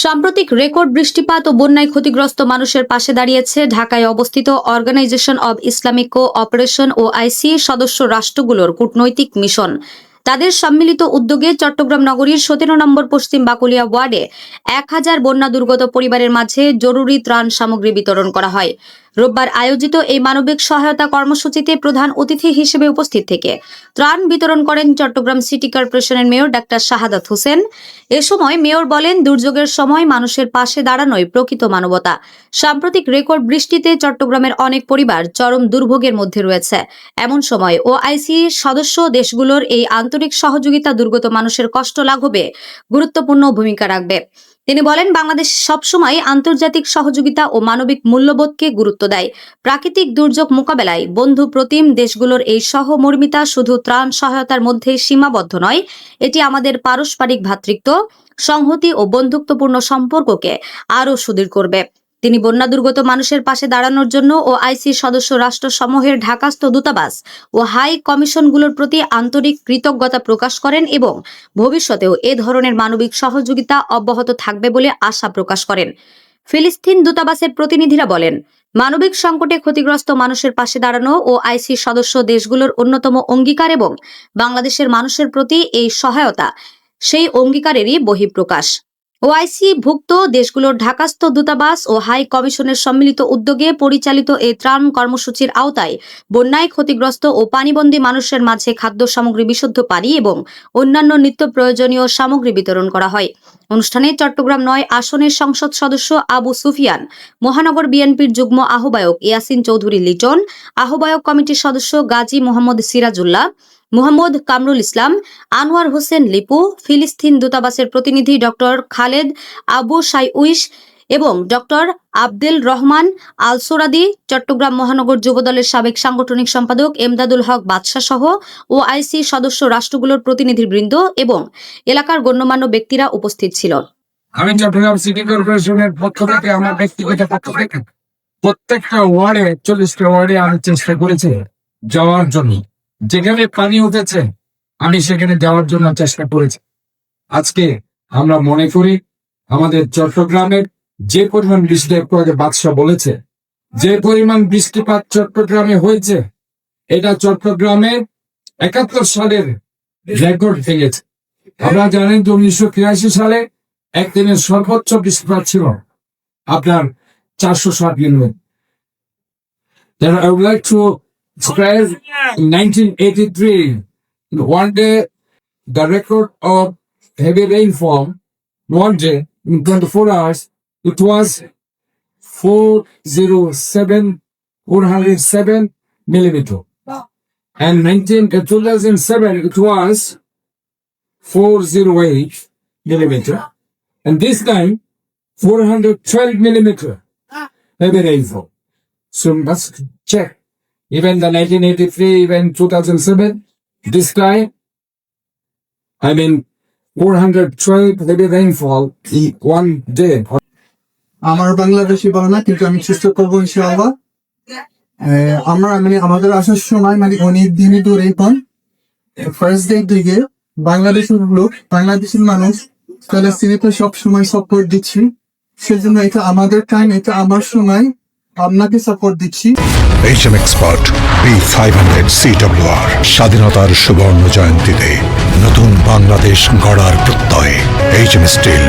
সাম্প্রতিক রেকর্ড বৃষ্টিপাত ও বন্যায় ক্ষতিগ্রস্ত মানুষের পাশে দাঁড়িয়েছে ঢাকায় অবস্থিত অর্গানাইজেশন অব ইসলামিক কোঅপারেশন ও আইসি সদস্য রাষ্ট্রগুলোর কূটনৈতিক মিশন। তাদের সম্মিলিত উদ্যোগে চট্টগ্রাম নগরীর 17 নম্বর পশ্চিম বাকুলিয়া ওয়ার্ডে 1000 বন্যা দুর্গত পরিবারের মাঝে জরুরি ত্রাণ সামগ্রী বিতরণ করা হয়। রোববার আয়োজিত এই মানবিক সহায়তা কর্মসূচিতে প্রধান অতিথি হিসেবে উপস্থিত থেকে ত্রাণ বিতরণ করেন চট্টগ্রাম সিটি কর্পোরেশনের মেয়র ডাক্তার শাহাদাত হোসেন। এ সময় মেয়র বলেন, দুর্যোগের সময় মানুষের পাশে দাঁড়ানোই প্রকৃত মানবতা। সাম্প্রতিক রেকর্ড বৃষ্টিতে চট্টগ্রামের অনেক পরিবার চরম দুর্ভোগের মধ্যে রয়েছে। এমন সময় ওআইসি সদস্য দেশগুলোর এই আন্তরিক সহযোগিতা দুর্গত মানুষের কষ্ট লাঘবে গুরুত্বপূর্ণ ভূমিকা রাখবে। তিনি বলেন, বাংলাদেশ সবসময় আন্তর্জাতিক সহযোগিতা ও মানবিক মূল্যবোধকে গুরুত্ব দেয়। প্রাকৃতিক দুর্যোগ মোকাবেলায় বন্ধু প্রতিম দেশগুলোর এই সহমর্মিতা শুধু ত্রাণ সহায়তার মধ্যে সীমাবদ্ধ নয়, এটি আমাদের পারস্পরিক ভ্রাতৃত্ব, সংহতি ও বন্ধুত্বপূর্ণ সম্পর্ককে আরও সুদৃঢ় করবে। তিনি বন্যা দুর্গত মানুষের পাশে দাঁড়ানোর জন্য ওআইসি সদস্য রাষ্ট্রসমূহের ঢাকাস্থ দূতাবাস ও হাই কমিশনগুলোর প্রতি আন্তরিক কৃতজ্ঞতা প্রকাশ করেন এবং ভবিষ্যতেও এ ধরনের মানবিক সহযোগিতা অব্যাহত থাকবে বলে আশা প্রকাশ করেন। ফিলিস্তিন দূতাবাসের প্রতিনিধিরা বলেন, মানবিক সংকটে ক্ষতিগ্রস্ত মানুষের পাশে দাঁড়ানো ওআইসি সদস্য দেশগুলোর অন্যতম অঙ্গীকার এবং বাংলাদেশের মানুষের প্রতি এই সহায়তা সেই অঙ্গীকারেরই বহিঃপ্রকাশ। ওআইসি ভুক্ত দেশগুলোর ঢাকাস্থ দূতাবাস ও হাই কমিশনের সম্মিলিত উদ্যোগে পরিচালিত এই ত্রাণ কর্মসূচির আওতায় বন্যায় ক্ষতিগ্রস্ত ও পানিবন্দী মানুষের মাঝে খাদ্য সামগ্রী, বিশুদ্ধ পানি এবং অন্যান্য নিত্য প্রয়োজনীয় সামগ্রী বিতরণ করা হয়। অনুষ্ঠানে চট্টগ্রাম 9 আসনের সংসদ সদস্য আবু সুফিয়ান, মহানগর বিএনপির যুগ্ম আহ্বায়ক ইয়াসিন চৌধুরী লিটন, আহ্বায়ক কমিটির সদস্য গাজী মোহাম্মদ সিরাজুল্লাহ, মোহাম্মদ কামরুল ইসলাম, আনোয়ার হোসেন লিপু, ফিলিস্তিন দূতাবাসের প্রতিনিধি ডক্টর খালেদ আবু সাইউইশ এবং ডক্টর আব্দুল রহমান আল সোরাদি, চট্টগ্রাম মহানগর যুবদলের সাবেক সাংগঠনিক সম্পাদক এমদাদুল হক বাদশাহ সহ ওআইসি সদস্য রাষ্ট্রগুলোর প্রতিনিধিবৃন্দ এবং এলাকার গণ্যমান্য ব্যক্তিরা উপস্থিত ছিল। আমি চট্টগ্রাম সিটি কর্পোরেশনের পক্ষ থেকে, আমার ব্যক্তিগত পক্ষ থেকে প্রত্যেকটা ওয়ার্ডে 40টা ওয়ার্ডে আমি চেষ্টা করেছি যাওয়ার জন্য। যেখানে পানি উঠেছে আমি সেখানে যাওয়ার জন্য চেষ্টা করেছি। আজকে আমরা মনে করি আমাদের চট্টগ্রামের যে পরিমাণ বৃষ্টি, একটু আগে বাদশা বলেছে, যে পরিমাণ বৃষ্টিপাত চট্টগ্রামে হয়েছে, এটা চট্টগ্রামে 71 সালের রেকর্ড ভেঙেছে। আপনারা জানেন যে 1983 সালে একদিনের সর্বোচ্চ বৃষ্টিপাত ছিল আপনার 460 millimetre. Then I would like to stress in 1983, one day the record of heavy rainfall, one day in 24 hours, it was 407 millimeter. And 2007, it was 408 millimeter. And this time, 412 millimeter heavy rainfall. So we must check. Even the 1983, even 2007, this time, 412 heavy rainfall in one day. আমার বাংলাদেশি বলে না, কিন্তু আমি চেষ্টা করবো ইনশাআল্লাহ। আমাদের আসার সময় অনেক দিনই দূরে পান। ফার্স্ট ডে দিকে বাংলাদেশের মানুষ ফিলিস্তিনিতে সব সময় সাপোর্ট দিচ্ছি। সেজন্য এটা আমাদের টাইম, এটা আমার সময়, আপনাকে সাপোর্ট দিচ্ছি। HM Expert B500 CWR স্বাধীনতার সুবর্ণ জয়ন্তীতে নতুন বাংলাদেশ গড়ার প্রত্যয়। HM Steel।